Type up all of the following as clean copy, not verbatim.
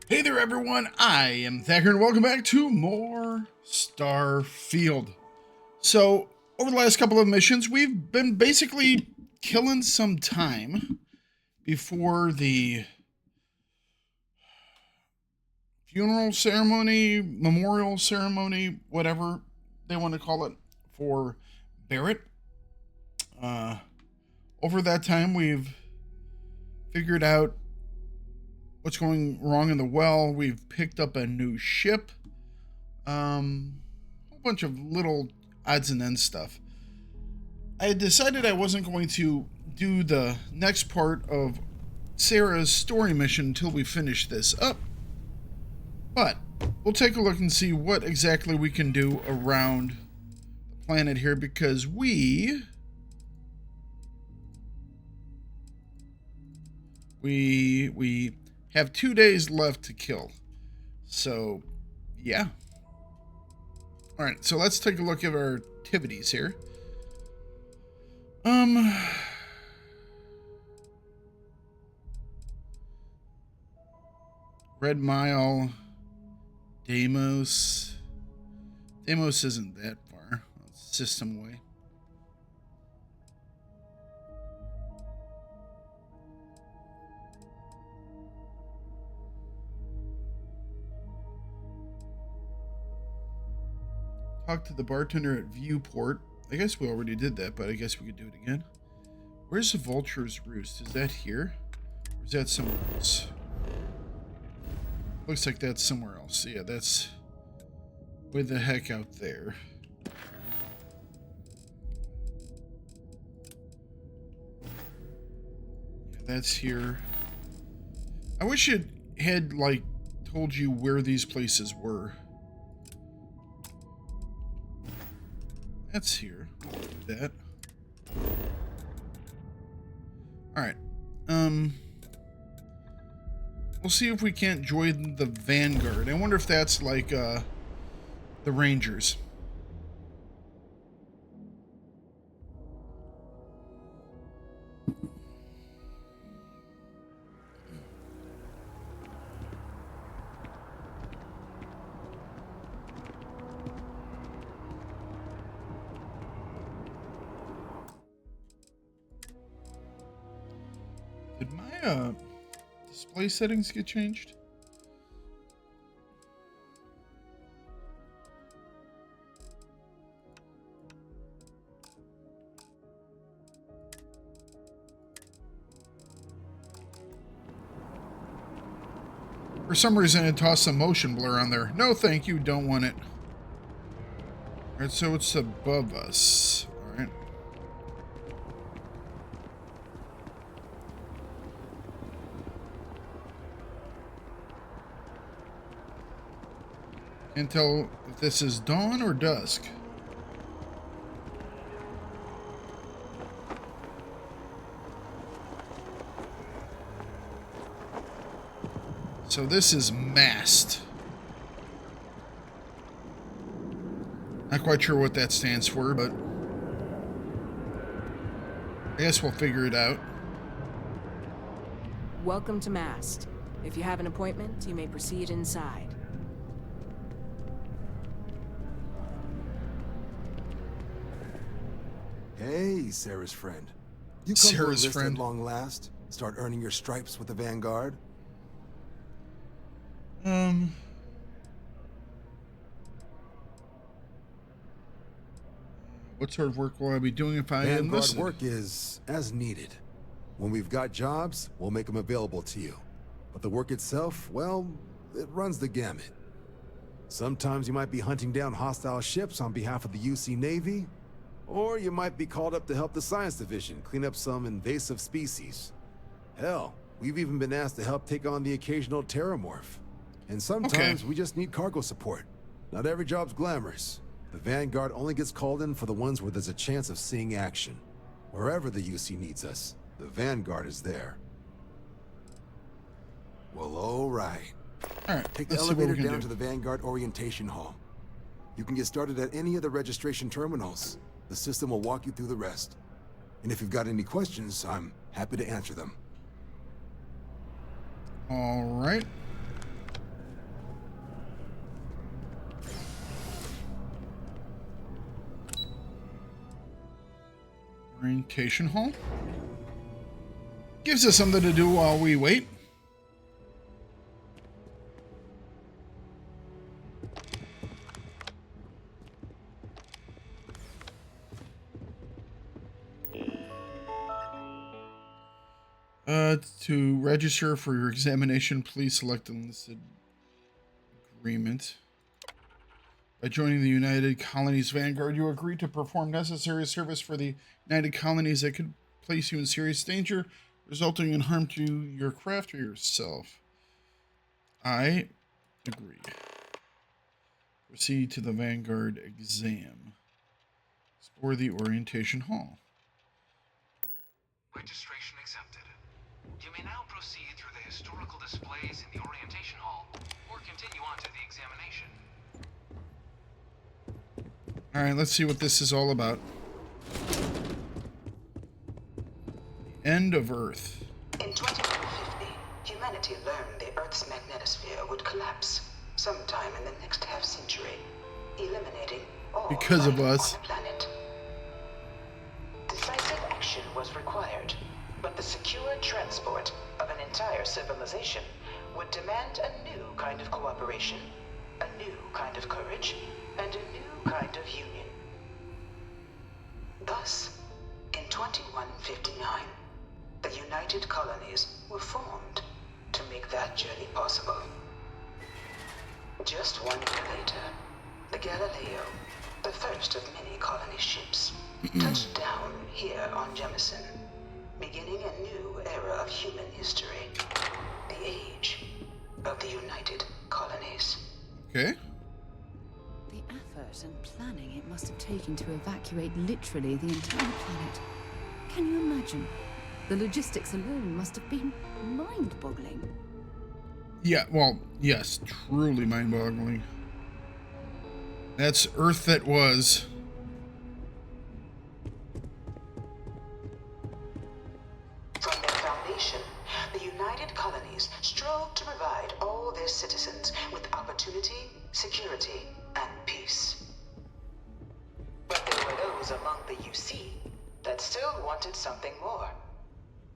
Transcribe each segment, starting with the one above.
Hey there, everyone. I am Thakard, and welcome back to more Starfield. So, over the last couple of missions, we've been basically killing some time before the funeral ceremony, memorial ceremony, whatever they want to call it, for Barrett. Uh, Over that time, we've figured out what's going wrong in the well. We've picked up a new ship. A whole bunch of little odds and ends stuff. I had decided I wasn't going to do the next part of Sarah's story mission until we finish this up. But we'll take a look and see what exactly we can do around the planet here, because we have 2 days left to kill. So, yeah. All right, so let's take a look at our activities here. Red Mile, Deimos. Deimos isn't that far. It's system way. Talk to the bartender at Viewport. I guess we already did that, but I guess we could do it again. Where's the Vulture's Roost? Is that here? Or is that somewhere else? Looks like that's somewhere else. Yeah, that's way the heck out there. Yeah, that's here. I wish it had, like, told you where these places were. That's here. I'll do that. Alright. We'll see if we can't join the Vanguard. I wonder if that's like, the Rangers. Did my, display settings get changed? For some reason, it tossed some motion blur on there. No, thank you. Don't want it. Alright, so it's above us. Alright. Can't tell if this is dawn or dusk. So this is mast. Not quite sure what that stands for, but I guess we'll figure it out. Welcome to Mast. If you have an appointment, you may proceed inside. Hey, Sarah's friend. You come Sarah's to enlist friend. at long last? Start earning your stripes with the Vanguard? What sort of work will I be doing if I Vanguard enlist? work is as needed. When we've got jobs, we'll make them available to you. But the work itself, well, it runs the gamut. Sometimes you might be hunting down hostile ships on behalf of the UC Navy, or you might be called up to help the Science Division clean up some invasive species. Hell, we've even been asked to help take on the occasional terramorph. And sometimes we just need cargo support. Not every job's glamorous. The Vanguard only gets called in for the ones where there's a chance of seeing action. Wherever the UC needs us, the Vanguard is there. Well, all right. Alright, Take the let's see what we elevator can down do. to the Vanguard Orientation Hall. You can get started at any of the registration terminals. The system will walk you through the rest. And if you've got any questions, I'm happy to answer them. Alright. Orientation hall. Gives us something to do while we wait. To register for your examination, please select the enlisted agreement. By joining the United Colonies Vanguard, you agree to perform necessary service for the United Colonies that could place you in serious danger, resulting in harm to your craft or yourself. I agree. Proceed to the Vanguard exam. Explore the orientation hall. Registration accepted. You may now proceed through the historical displays in the orientation hall, or continue on to the examination. Alright, let's see what this is all about. The end of Earth. In 2150, humanity learned the Earth's magnetosphere would collapse sometime in the next half-century, eliminating all Because of life us. on the planet. Decisive action was required, but the secure transport of an entire civilization would demand a new kind of cooperation, a new kind of courage, and a new kind of union. Thus, in 2159, the United Colonies were formed to make that journey possible. Just 1 year later, the Galileo, the first of many colony ships, touched down here on Jemison, beginning a new era of human history, the age of the United Colonies. Okay. The effort and planning it must have taken to evacuate literally the entire planet. Can you imagine? The logistics alone must have been mind-boggling. Yeah, well, yes, truly mind-boggling. That's Earth that was. From their foundation, the United Colonies strove to provide all their citizens with opportunity, security, and peace. But there were those among the UC that still wanted something more.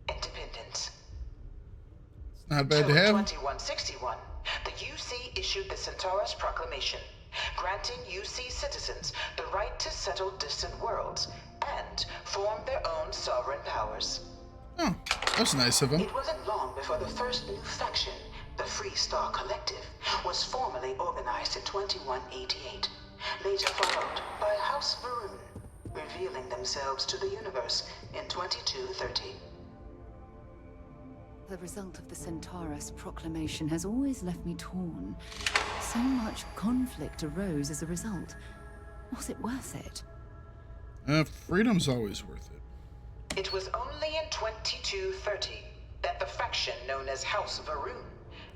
Independence. Not bad So to in have. 2161, the UC issued the Centaurus Proclamation, granting UC citizens the right to settle distant worlds and form their own sovereign powers. Oh, that's nice of him. It wasn't long before the first new faction, the Free Star Collective, was formally organized in 2188, later followed by House Varun, revealing themselves to the universe in 2230. The result of the Centaurus Proclamation has always left me torn. So much conflict arose as a result. Was it worth it? Freedom's always worth it. It was only in 2230 that the faction known as House Varun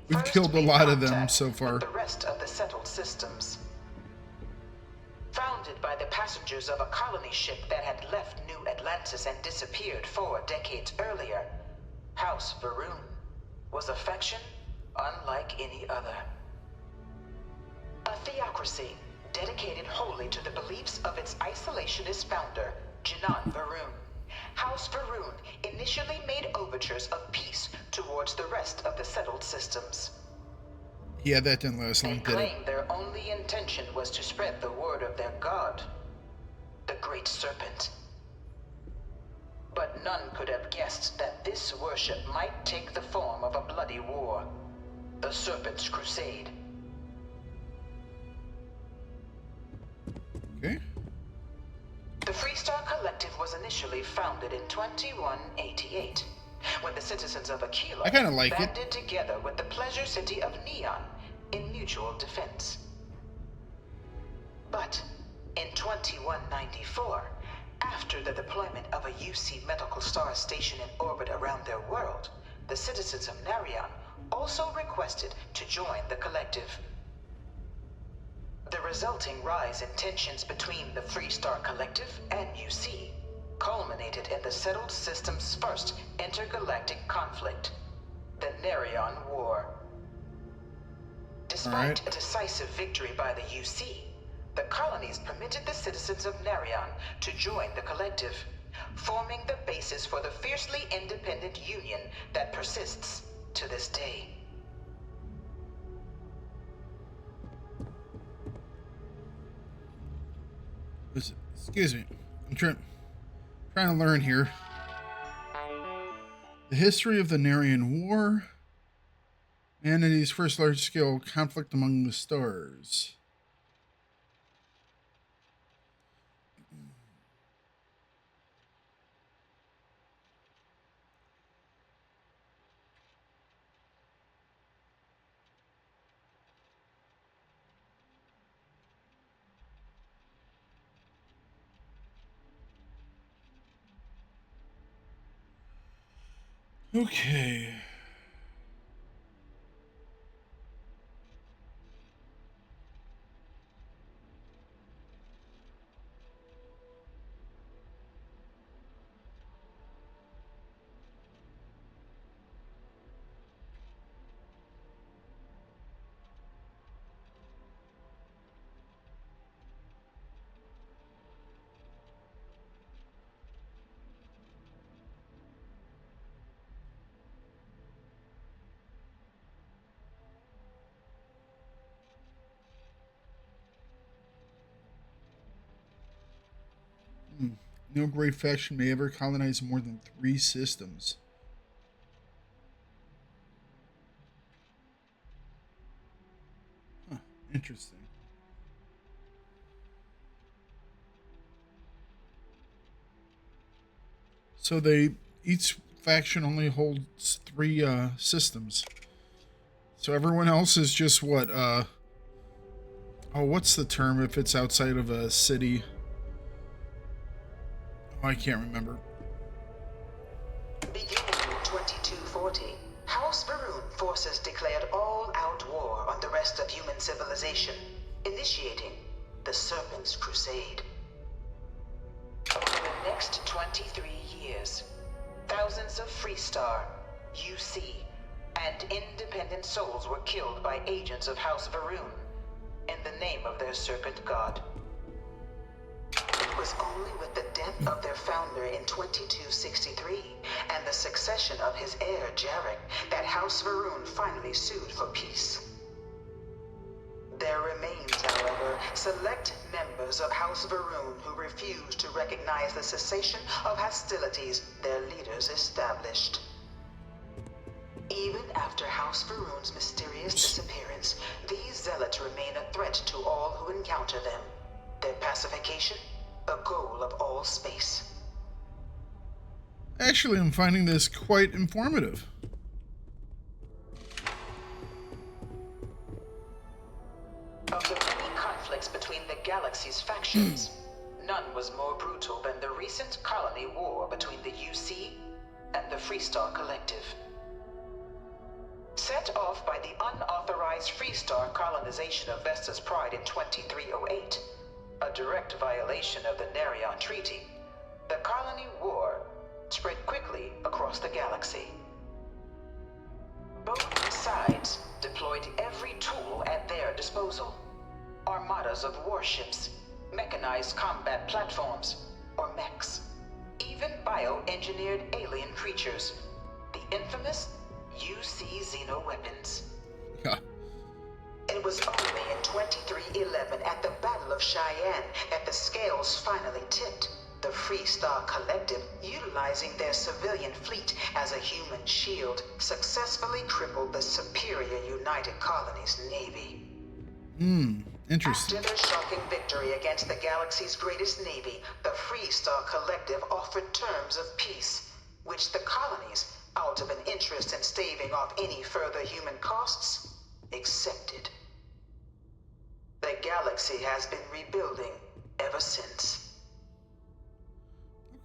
We've first killed a made lot of them contact so far. with the rest of the settled systems. Founded by the passengers of a colony ship that had left New Atlantis and disappeared 4 decades earlier, House Varun was a faction unlike any other. A theocracy dedicated wholly to the beliefs of its isolationist founder, Jinan Varun. House Varun initially made overtures of peace towards the rest of the settled systems. Yeah, that didn't last long, They did it? claimed their only intention was to spread the word of their god, the Great Serpent. But none could have guessed that this worship might take the form of a bloody war, the Serpent's Crusade. Okay. The Freestar Collective was initially founded in 2188, when the citizens of Aquila I kinda like it. banded together with the pleasure city of Neon in mutual defense. But in 2194, after the deployment of a UC medical star station in orbit around their world, the citizens of Narion also requested to join the collective. The resulting rise in tensions between the Freestar Collective and UC culminated in the settled system's first intergalactic conflict, the Narion War. Despite a decisive victory by the UC, the colonies permitted the citizens of Narion to join the collective, forming the basis for the fiercely independent union that persists to this day. Excuse me. I'm trying to learn here. The history of the Narian War. Humanity's first large-scale conflict among the stars. Okay. No great faction may ever colonize more than 3 systems. Huh, interesting. So each faction only holds 3 systems. So everyone else is just what, oh, what's the term if it's outside of a city? Oh, I can't remember. Beginning in 2240, House Varun forces declared all-out war on the rest of human civilization, initiating the Serpent's Crusade. Over the next 23 years, thousands of Freestar, UC, and independent souls were killed by agents of House Varun in the name of their serpent god. It was only with the death of their founder in 2263 and the succession of his heir, Jarek, that House Varun finally sued for peace. There remains, however, select members of House Varun who refuse to recognize the cessation of hostilities their leaders established. Even after House Varun's mysterious disappearance, these zealots remain a threat to all who encounter them. Their pacification, a goal of all space. Actually, I'm finding this quite informative. Of the many conflicts between the galaxy's factions, none was more brutal than the recent colony war between the UC and the Freestar Collective. Set off by the unauthorized Freestar colonization of Vesta's Pride in 2308, a direct violation of the Narion Treaty, the colony war spread quickly across the galaxy. Both sides deployed every tool at their disposal. Armadas of warships, mechanized combat platforms, or mechs, even bioengineered alien creatures, the infamous UC Xeno weapons. Yeah. It was only in 2311 at the Battle of Cheyenne that the scales finally tipped. The Freestar Collective, utilizing their civilian fleet as a human shield, successfully crippled the superior United Colonies Navy. Interesting. After their shocking victory against the galaxy's greatest navy, the Freestar Collective offered terms of peace, which the colonies, out of an interest in staving off any further human costs, accepted. The galaxy has been rebuilding ever since.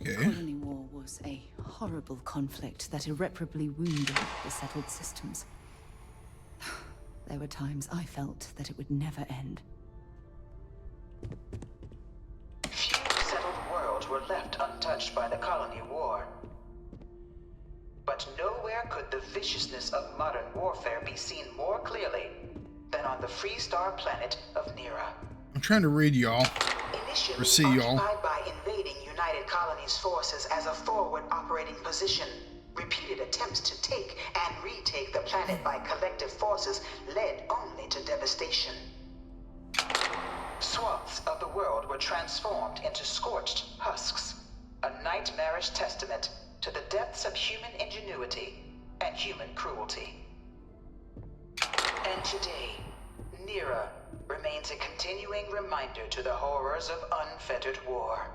The colony war was a horrible conflict that irreparably wounded the settled systems. There were times I felt that it would never end. Few settled worlds were left untouched by the colony war. But nowhere could the viciousness of modern warfare be seen more clearly than on the Freestar planet of Nera. I'm trying to read y'all. Initially Or see y'all. occupied by invading United colony's forces as a forward operating position. Repeated attempts to take and retake the planet by collective forces led only to devastation. Swaths of the world were transformed into scorched husks, a nightmarish testament to the depths of human ingenuity and human cruelty. And today, Nira remains a continuing reminder to the horrors of unfettered war.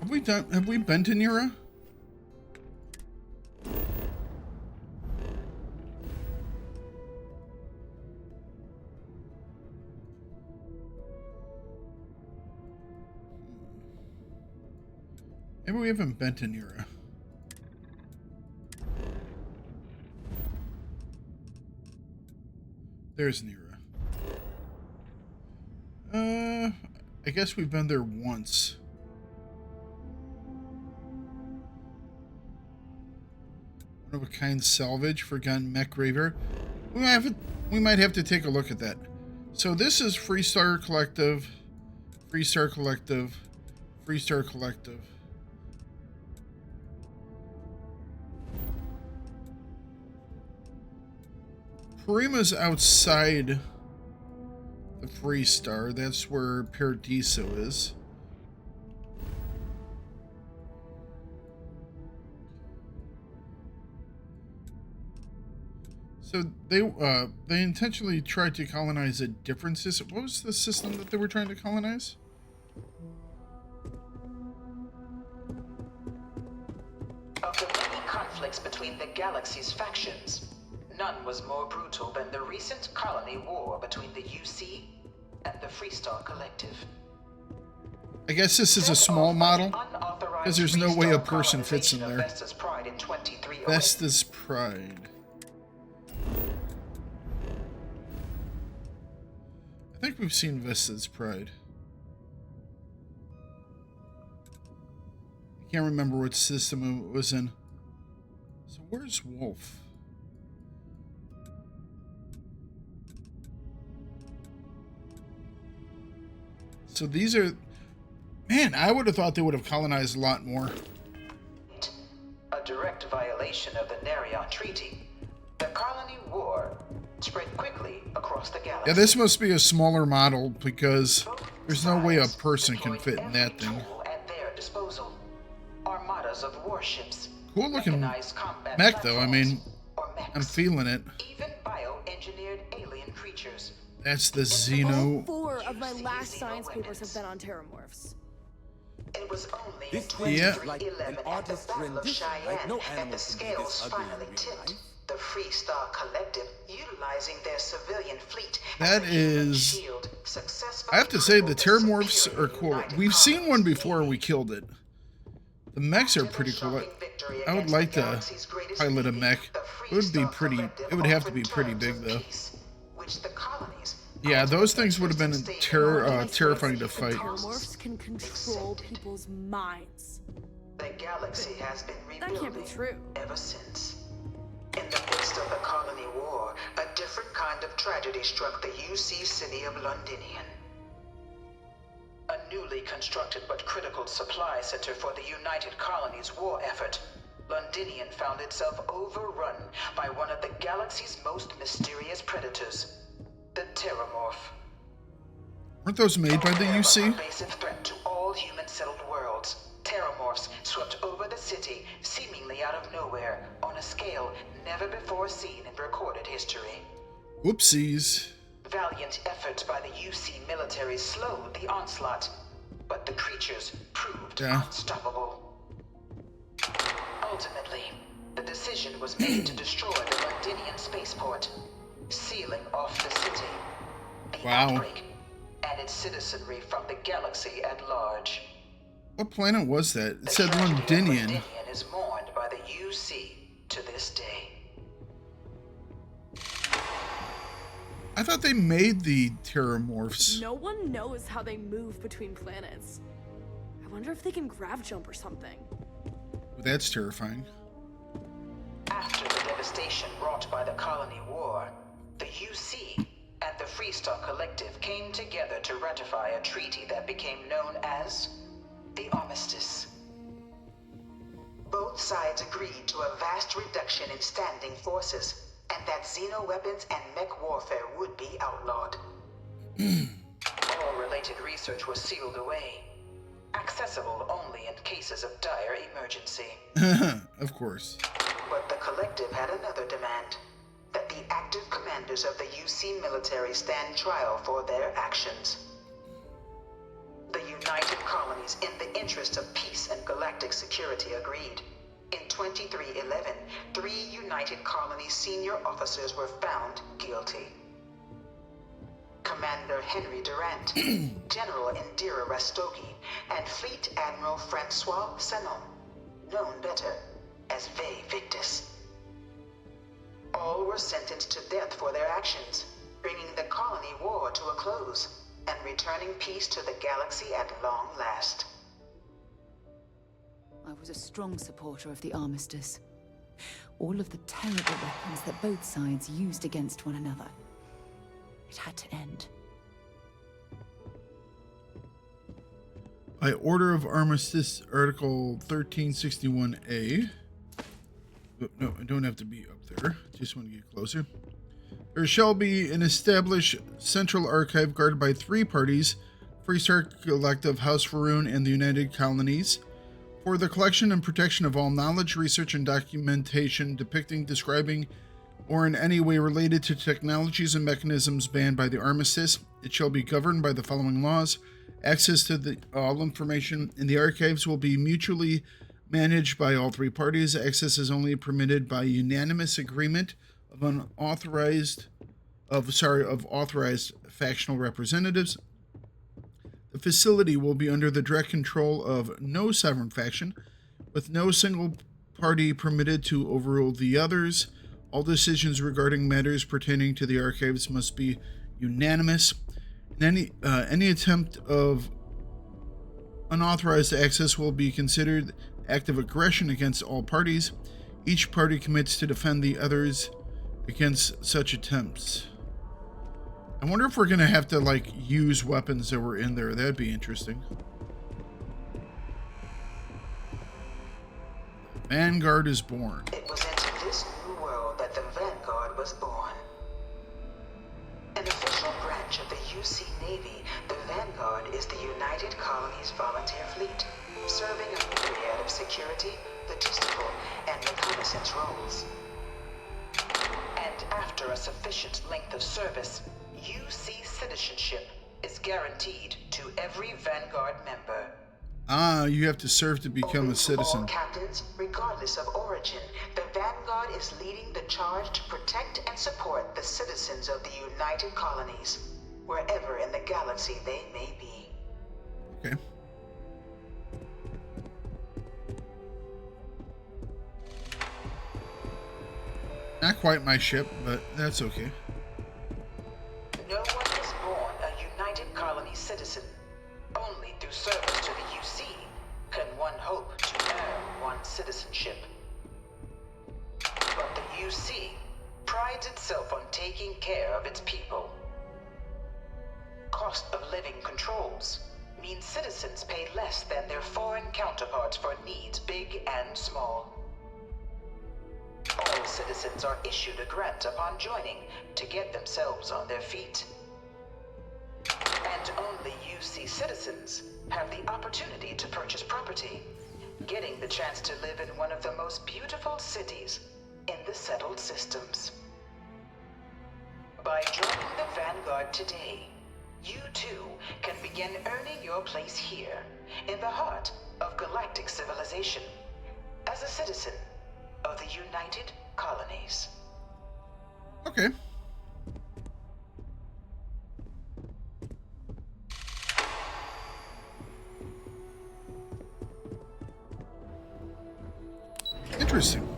Have we been to Nira? Maybe we haven't been to Nira. There's Nira. I guess we've been there once. One of a kind salvage, forgotten mech graveyard. We might have to take a look at that. So this is Freestar Collective, Freestar Collective, Freestar Collective. Prima's outside the Freestar. That's where Paradiso is. So they intentionally tried to colonize a different system. What was the system that they were trying to colonize? Of the many conflicts between the galaxy's factions, none was more brutal than the recent colony war between the UC and the Freestar Collective. I guess this is a small model, because there's no way a person fits in there. Vesta's Pride in 2308. Vesta's Pride. I think we've seen Vesta's Pride. I can't remember what system it was in. So where's Wolf? So these are... Man, I would have thought they would have colonized a lot more. A direct violation of the Narion Treaty. The colony war spread quickly across the galaxy. Yeah, this must be a smaller model because there's no way a person can fit in that thing. At their disposal. Armadas of warships. Cool looking mechanized combat mech though, I mean, or mechs, I'm feeling it. even bioengineered alien creatures. That's the Xeno. 4 of my last science papers have been on terramorphs. It was only in This 2311 like an at the artist's Battle of rendition, Cheyenne like no that animal the can be this scales ugly in finally real tipped. life. The Freestar Collective, utilizing their civilian fleet That as a human is- shield, successfully I have to say the crippled terramorphs superior are cool. United We've seen one Colonies. before, we killed it. The mechs are pretty cool. I would like to pilot a mech. It would be pretty. It would have to be pretty big though. Yeah, those things would have been terrifying to fight. Terramorphs can control people's minds. The galaxy has been That can't be rebuilding true. ever since. In the midst of the colony war, a different kind of tragedy struck the UC city of Londinian. A newly constructed but critical supply center for the United Colonies' war effort, Londinian found itself overrun by one of the galaxy's most mysterious predators, the Terramorph. Weren't those made by the A UC? pervasive threat to all human-settled worlds, Terramorphs swept over the city, seemingly out of nowhere, on a scale never before seen in recorded history. Whoopsies. Valiant efforts by the UC military slowed the onslaught, but the creatures proved Yeah. unstoppable. Ultimately, the decision was made to destroy the Londinian spaceport, sealing off the city, the Wow. outbreak, and its citizenry from the galaxy at large. What planet was that? It The said tragedy of Londinian. Londinian is mourned by the UC to this day. I thought they made the terramorphs. No one knows how they move between planets. I wonder if they can grav jump or something. That's terrifying. After the devastation wrought by the colony war, the UC and the Freestar Collective came together to ratify a treaty that became known as the Armistice. Both sides agreed to a vast reduction in standing forces, and that xeno-weapons and mech warfare would be outlawed. All related research was sealed away, accessible only in cases of dire emergency. Of course. But the Collective had another demand, that the active commanders of the UC military stand trial for their actions. The United Colonies, in the interest of peace and galactic security, agreed. In 2311, 3 United Colonies senior officers were found guilty. Commander Henry Durant, General Indira Rastogi, and Fleet Admiral Francois Sanon, known better as Ve Victus. All were sentenced to death for their actions, bringing the colony war to a close and returning peace to the galaxy at long last. I was a strong supporter of the Armistice. All of the terrible weapons that both sides used against one another. It had to end. By order of Armistice, Article 1361A. No, I don't have to be up there. Just want to get closer. There shall be an established central archive guarded by 3 parties, Freestar Collective, House Faroon, and the United Colonies, for the collection and protection of all knowledge, research, and documentation depicting, describing, or in any way related to technologies and mechanisms banned by the Armistice. It shall be governed by the following laws. Access to all information in the archives will be mutually managed by all 3 parties. Access is only permitted by unanimous agreement of authorized factional representatives. The facility will be under the direct control of no sovereign faction, with no single party permitted to overrule the others. All decisions regarding matters pertaining to the archives must be unanimous. And any attempt of unauthorized access will be considered active aggression against all parties. Each party commits to defend the others against such attempts. I wonder if we're going to have to, like, use weapons that were in there. That'd be interesting. Vanguard is born. It was into this new world that the Vanguard was born. An official branch of the UC Navy, the Vanguard is the United Colonies Volunteer Fleet, serving a myriad of security, logistical, and reconnaissance roles. And after a sufficient length of service, UC citizenship is guaranteed to every Vanguard member. Ah, you have to serve to become Open a citizen. To all captains, regardless of origin, the Vanguard is leading the charge to protect and support the citizens of the United Colonies, wherever in the galaxy they may be. Okay. Not quite my ship, but that's okay. No one is born a United Colony citizen. Only through service to the UC can one hope to earn one's citizenship. But the UC prides itself on taking care of its people. Cost of living controls mean citizens pay less than their foreign counterparts for needs big and small. All citizens are issued a grant upon joining to get themselves on their feet. And only UC citizens have the opportunity to purchase property, getting the chance to live in one of the most beautiful cities in the settled systems. By joining the Vanguard today, you too can begin earning your place here, in the heart of galactic civilization, as a citizen of the United Colonies. Okay. Interesting.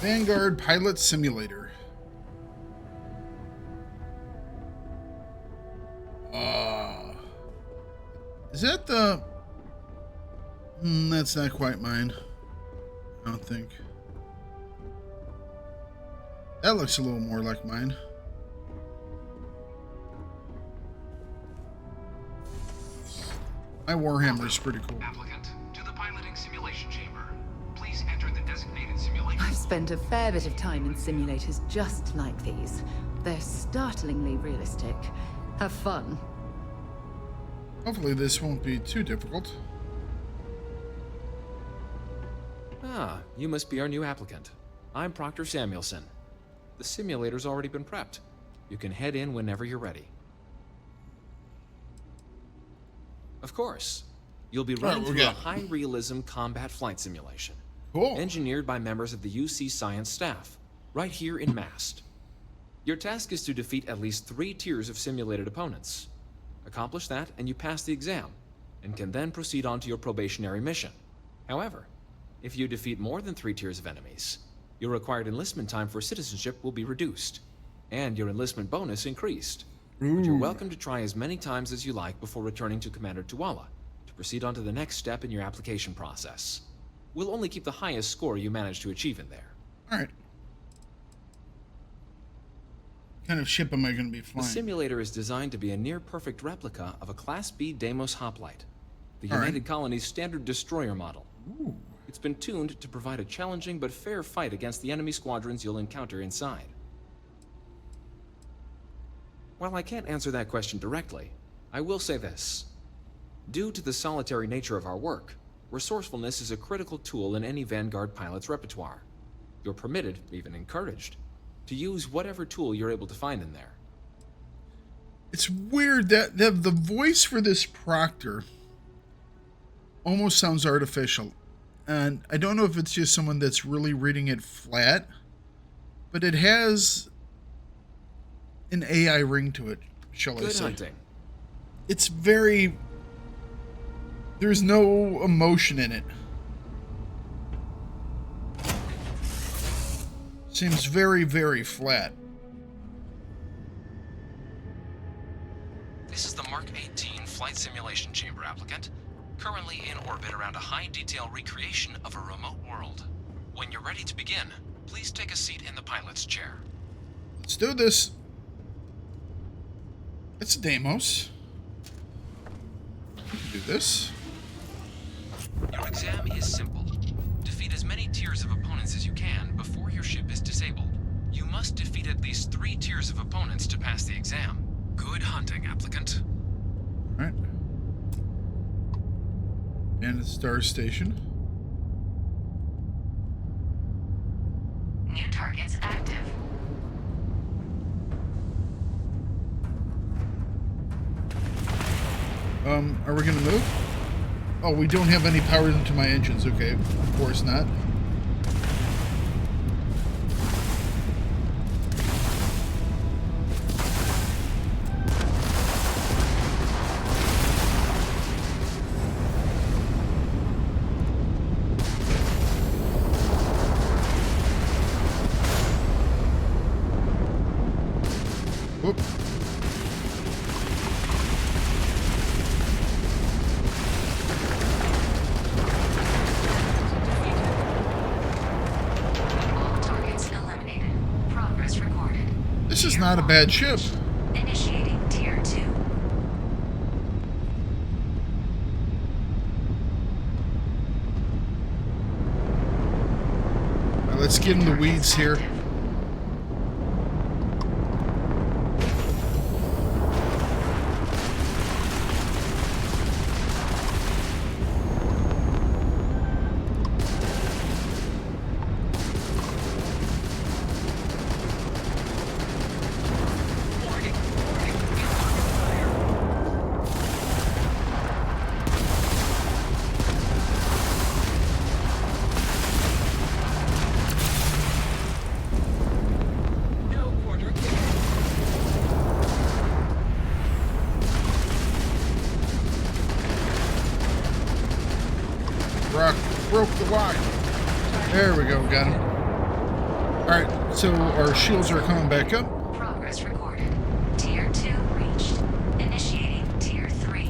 Vanguard Pilot Simulator. Is that the... that's not quite mine. I don't think. That looks a little more like mine. My Warhammer's pretty cool. Applicant, to the piloting simulation chamber. Please enter the designated simulation. I've spent a fair bit of time in simulators just like these. They're startlingly realistic. Have fun. Hopefully this won't be too difficult. Ah, you must be our new applicant. I'm Proctor Samuelson. The simulator's already been prepped. You can head in whenever you're ready. Of course. You'll be running through a high-realism combat flight simulation. Cool. Engineered by members of the UC science staff, right here in Mast. Your task is to defeat at least 3 tiers of simulated opponents. Accomplish that, and you pass the exam, and can then proceed on to your probationary mission. However, if you defeat more than 3 tiers of enemies, your required enlistment time for citizenship will be reduced, and your enlistment bonus increased. But you're welcome to try as many times as you like before returning to Commander Tuala to proceed on to the next step in your application process. We'll only keep the highest score you manage to achieve in there. Alright. What kind of ship am I going to be The flying? simulator is designed to be a near-perfect replica of a Class B Deimos hoplite, the United Colony's standard destroyer model. Ooh. It's been tuned to provide a challenging but fair fight against the enemy squadrons you'll encounter inside. While I can't answer that question directly, I will say this. Due to the solitary nature of our work, resourcefulness is a critical tool in any Vanguard pilot's repertoire. You're permitted, even encouraged, to use whatever tool you're able to find in there. It's weird that the voice for this Proctor almost sounds artificial. And I don't know if it's just someone that's really reading it flat, but it has an AI ring to it, shall I say. Good hunting. It's very... There's no emotion in it. Seems very, very flat. This is the Mark 18 flight simulation chamber applicant, currently in orbit around a high-detail recreation of a remote world. When you're ready to begin, please take a seat in the pilot's chair. Let's do this. It's Deimos. We can do this. Your exam is simple. Defeat as many tiers of opponents as you can before your ship is disabled. You must defeat at least 3 tiers of opponents to pass the exam. Good hunting, applicant. All right. And the star station. New targets active. Are we gonna move? Oh, we don't have any power into my engines. Okay, of course not. Whoop. All targets eliminated. Progress recorded. This is Tier not a 1 bad ship. Initiating Tier 2. All right, let's get in the weeds here. Active. Rock broke the lock. There we go, got him. Alright, so our shields are coming back up. Progress recorded. Tier 2 reached. Initiating Tier 3.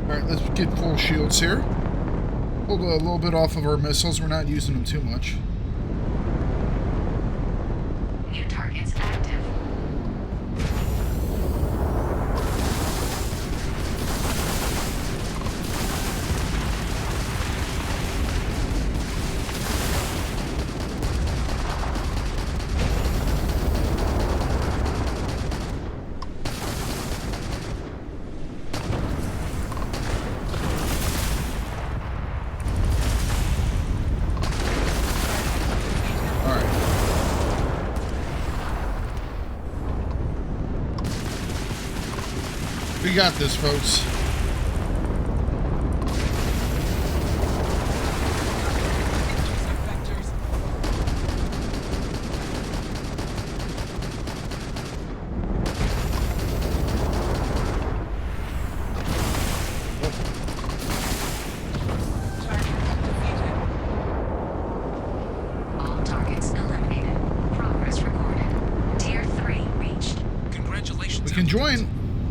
Alright, let's get full shields here. Pulled a little bit off of our missiles. We're not using them too much. New targets active. We got this, folks. All targets eliminated. Progress recorded. Tier 3 reached. Congratulations. We can join.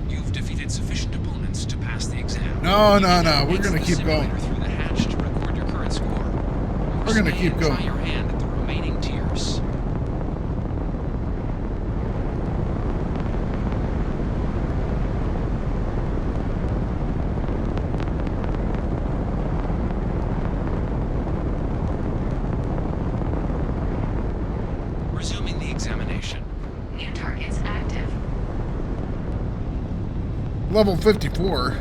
You've defeated sufficient opponents to pass the exam. No. We're gonna keep going. Through the hatch to record your current score. We're gonna keep going. Try your hand at the remaining tiers. Resuming the examination. New targets active. Level 54.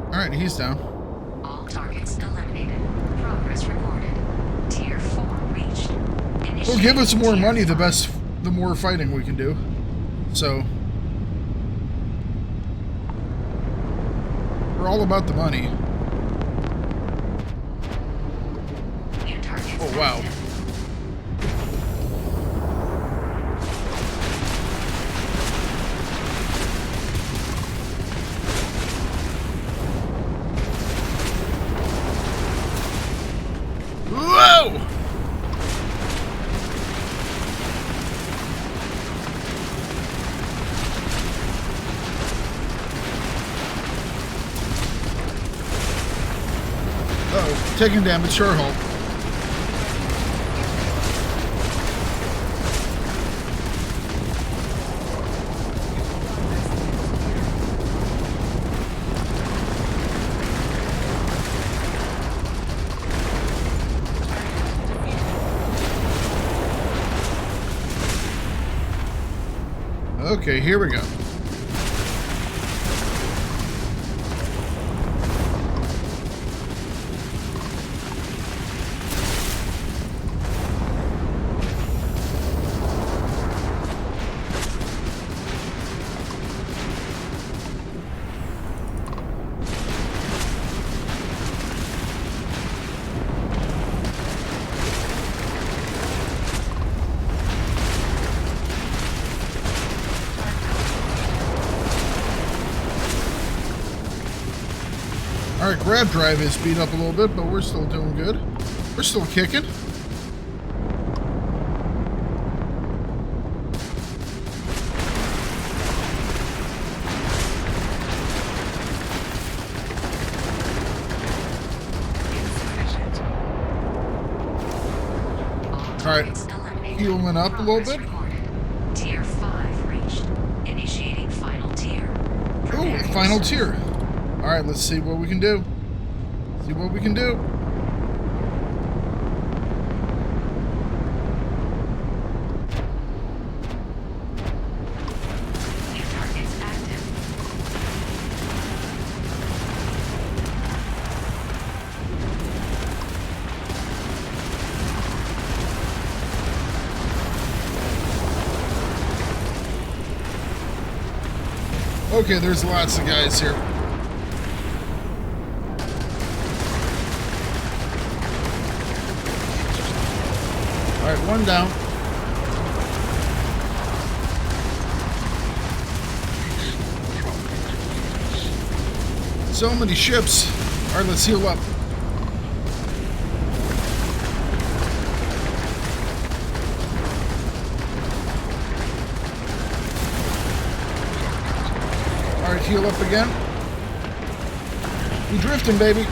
Alright, he's down. All targets eliminated. Progress recorded. Tier 4 reached. Well, give us more Tier money, the 5. the more fighting we can do. So, we're all about the money. New targets Oh, wow. active. Whoa! Uh-oh, taking damage, sure halt. Okay, here we go. Alright, grab drive is speed up a little bit, but we're still doing good. We're still kicking. Alright, healing up a little bit. Tier 5 reached. Initiating final tier. Ooh, final tier. Alright, let's see what we can do. See what we can do. New targets active. Okay, there's lots of guys here. Alright, one down. So many ships. Alright, let's heal up. Alright, heal up again. We drifting, baby.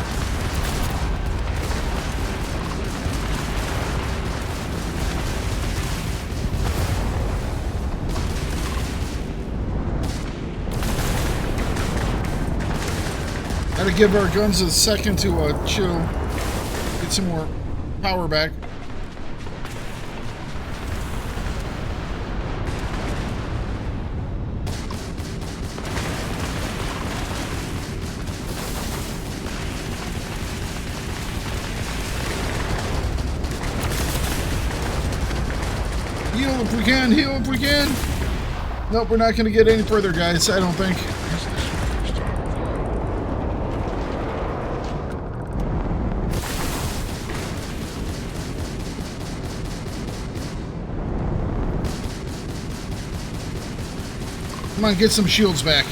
Gotta give our guns a second to chill. Get some more power back. Heal if we can, heal if we can. Nope, we're not going to get any further, guys, I don't think. Come on, get some shields back.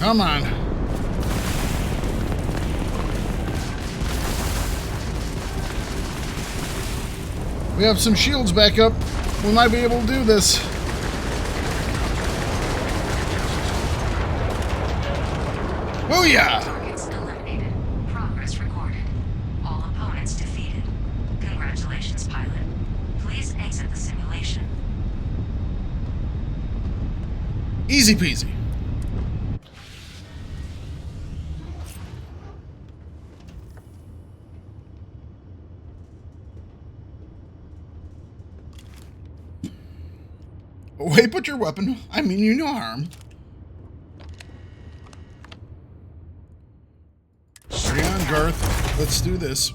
Come on. We have some shields back up. We might be able to do this. Oh yeah! Targets eliminated. Progress recorded. All opponents defeated. Congratulations, pilot. Please exit the simulation. Easy peasy. Wait, put your weapon. I mean you no harm. Carry on, Garth. Let's do this.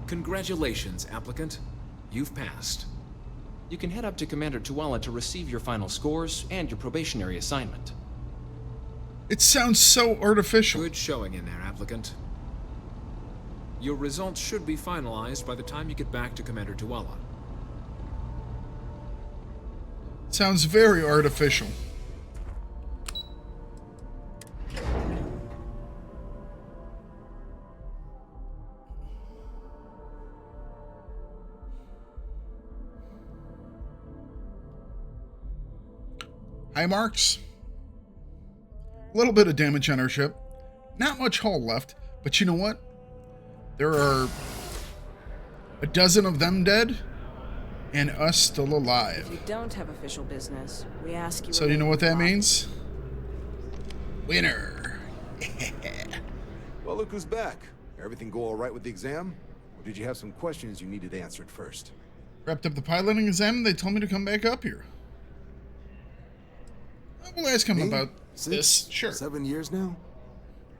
Congratulations, applicant. You've passed. You can head up to Commander Tuala to receive your final scores and your probationary assignment. It sounds so artificial. Good showing in there, applicant. Your results should be finalized by the time you get back to Commander Tuala. Sounds very artificial. High marks. A little bit of damage on our ship. Not much hull left, but you know what? There are a dozen of them dead, and us still alive. If you don't have official business, we ask you. So you know what that means? Winner. Well, look who's back. Everything go all right with the exam? Or did you have some questions you needed answered first? Wrapped up the piloting exam, and they told me to come back up here. We'll ask him about this. Sure. 7 years now?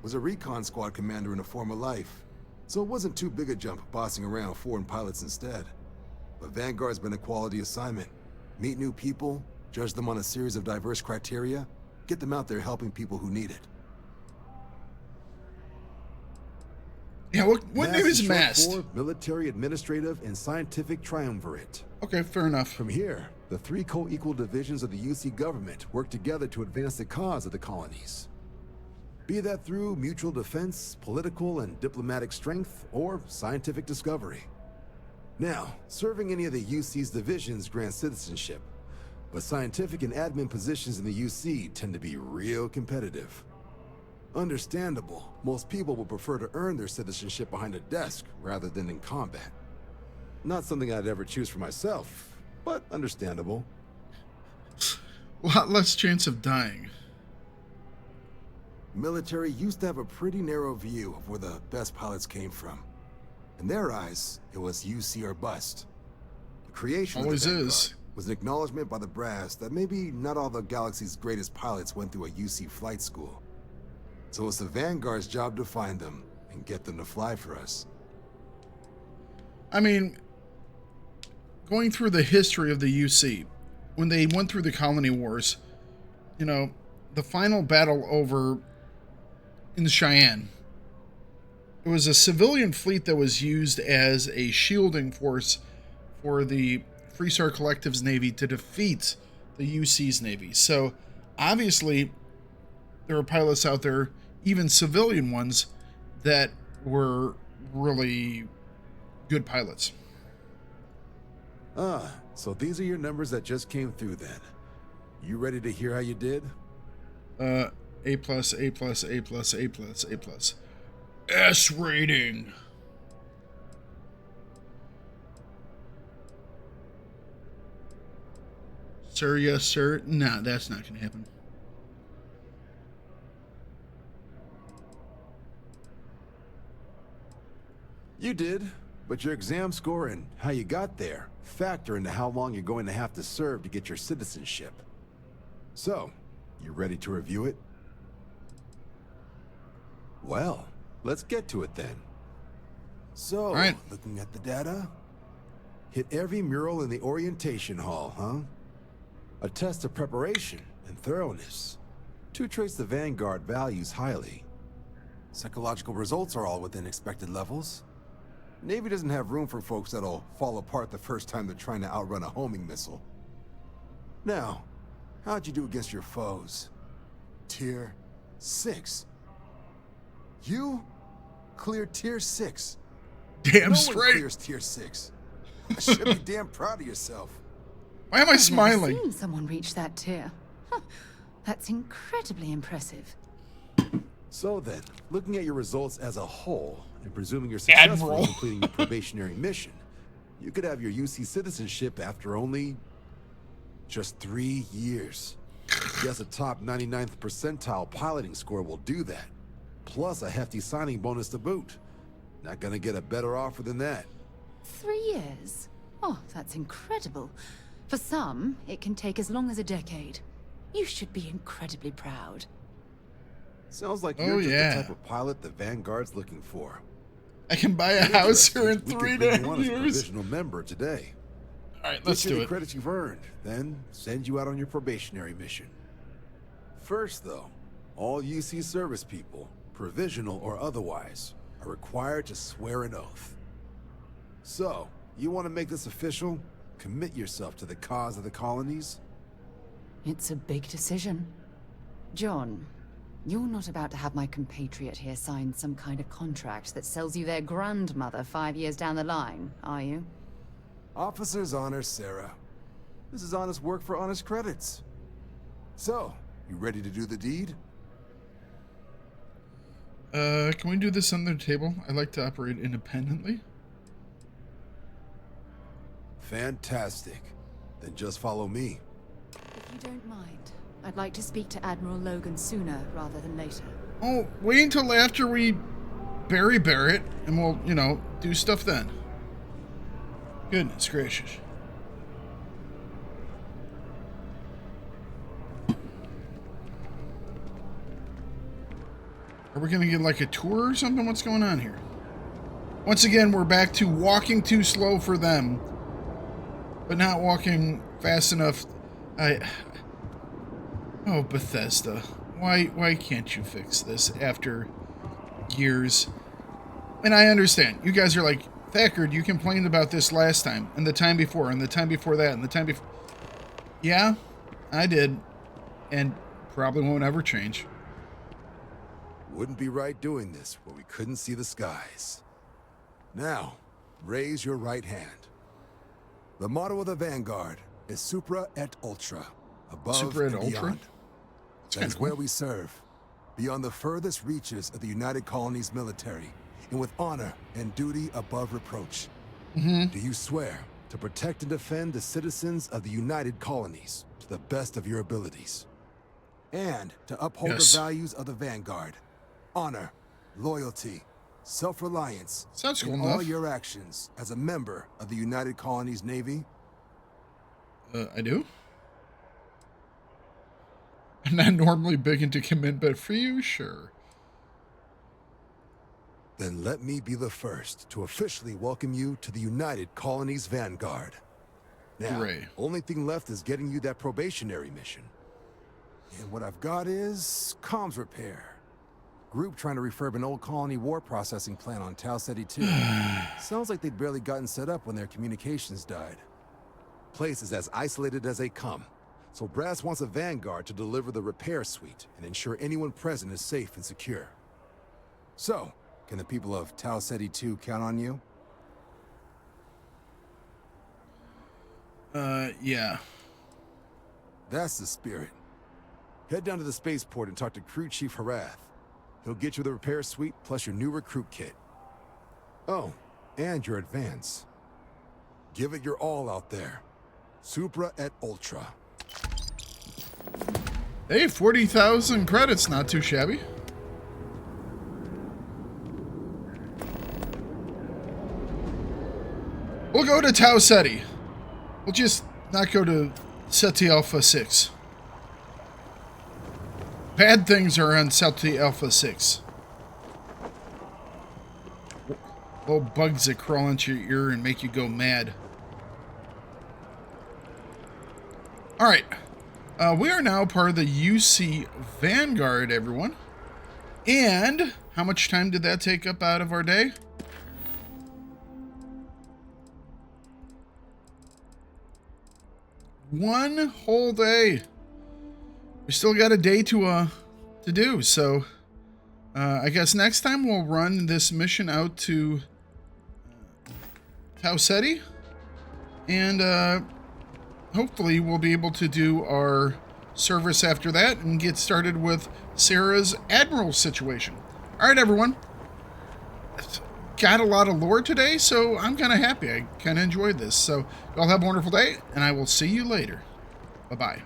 Was a recon squad commander in a former life. So it wasn't too big a jump bossing around foreign pilots instead. But Vanguard's been a quality assignment. Meet new people, judge them on a series of diverse criteria, get them out there helping people who need it. Yeah, what name is short MAST? for Military Administrative and Scientific Triumvirate. Okay, fair enough. From here, the three co-equal divisions of the UC government work together to advance the cause of the colonies. Be that through mutual defense, political and diplomatic strength, or scientific discovery. Now, serving any of the UC's divisions grants citizenship, but scientific and admin positions in the UC tend to be real competitive. Understandable, most people will prefer to earn their citizenship behind a desk rather than in combat. Not something I'd ever choose for myself, but understandable. A lot less chance of dying. Military used to have a pretty narrow view of where the best pilots came from. In their eyes, it was UC or bust. The creation Always of the Vanguard is. was an acknowledgement by the brass that maybe not all the galaxy's greatest pilots went through a UC flight school. So it's the Vanguard's job to find them and get them to fly for us. I mean, going through the history of the UC, when they went through the colony wars, you know, the final battle over in Cheyenne, it was a civilian fleet that was used as a shielding force for the Freestar Collective's Navy to defeat the UC's Navy. So, obviously, there were pilots out there, even civilian ones, that were really good pilots. So these are your numbers that just came through then. You ready to hear how you did? A plus, A plus, A plus, A plus, A plus. S rating. Sir, yes, sir. Nah, that's not gonna happen. You did, but your exam score and how you got there factor into how long you're going to have to serve to get your citizenship. So, you ready to review it? Well, let's get to it then. So, all right. Looking at the data, hit every mural in the orientation hall, huh? A test of preparation and thoroughness. 2 traits the Vanguard values highly. Psychological results are all within expected levels. Navy doesn't have room for folks that'll fall apart the first time they're trying to outrun a homing missile. Now, how'd you do against your foes? Tier 6. You cleared Tier 6. Damn No straight. one clears Tier 6. I should be damn proud of yourself. Why am I I've smiling? never seen someone reach that tier. Huh, that's incredibly impressive. So then, looking at your results as a whole, and presuming you're successful Admiral. in completing your probationary mission, you could have your UC citizenship after only just 3 years. Guess a top 99th percentile piloting score will do that, plus a hefty signing bonus to boot. Not gonna get a better offer than that. 3 years? Oh, that's incredible. For some, it can take as long as a decade. You should be incredibly proud. Sounds like Oh, you're just yeah. the type of pilot the Vanguard's looking for. I can buy a house here in We 3 could bring you on as a years. provisional member today. All right, let's Get you do the it. credits you've earned, then send you out on your probationary mission. First, though, all UC service people, provisional or otherwise, are required to swear an oath. So, you want to make this official? Commit yourself to the cause of the colonies? It's a big decision. John, you're not about to have my compatriot here sign some kind of contract that sells you their grandmother 5 years down the line, are you? Officer's honor, Sarah. This is honest work for honest credits. So, you ready to do the deed? Can we do this on the table? I like to operate independently. Fantastic. Then just follow me. If you don't mind, I'd like to speak to Admiral Logan sooner rather than later. Oh, wait until after we bury Barrett, and we'll, you know, do stuff then. Goodness gracious. Are we gonna get like a tour or something? What's going on here? Once again, we're back to walking too slow for them, but not walking fast enough. Oh, Bethesda, why can't you fix this after years? And I understand. You guys are like, Thakard, you complained about this last time, and the time before, and the time before that, and the time before. Yeah, I did. And probably won't ever change. Wouldn't be right doing this where we couldn't see the skies. Now, raise your right hand. The motto of the Vanguard is Supra et Ultra, above Supra et and Ultra? beyond. That's That kinda is cool. where we serve, beyond the furthest reaches of the United Colonies military, and with honor and duty above reproach. Do you swear to protect and defend the citizens of the United Colonies to the best of your abilities? And to uphold Yes. the values of the Vanguard, honor, loyalty, self-reliance, Sounds cool in all enough. your actions as a member of the United Colonies Navy? I do? I'm not normally big into commit, but for you, sure. Then let me be the first to officially welcome you to the United Colonies Vanguard. Now, Hooray. only thing left is getting you that probationary mission. And what I've got is comms repair. Group trying to refurb an old colony war processing plant on Tau Ceti 2. Sounds like they'd barely gotten set up when their communications died. Place is as isolated as they come, So Brass wants a vanguard to deliver the repair suite and ensure anyone present is safe and secure. So, can the people of Tau Ceti 2 count on you? Yeah. That's the spirit. Head down to the spaceport and talk to Crew Chief Harath. He'll get you the repair suite plus your new recruit kit. Oh, and your advance. Give it your all out there. Supra et Ultra. Hey, 40,000 credits, not too shabby. We'll go to Tau Ceti. We'll just not go to Ceti Alpha 6. Bad things are on Ceti Alpha 6. Little bugs that crawl into your ear and make you go mad. Alright. We are now part of the UC Vanguard, everyone. And how much time did that take up out of our day? One whole day. We still got a day to do, so I guess next time we'll run this mission out to Tau Ceti, and hopefully we'll be able to do our service after that and get started with Sarah's Admiral situation. All right, everyone. Got a lot of lore today, so I'm kind of happy. I kind of enjoyed this. So y'all have a wonderful day, and I will see you later. Bye-bye.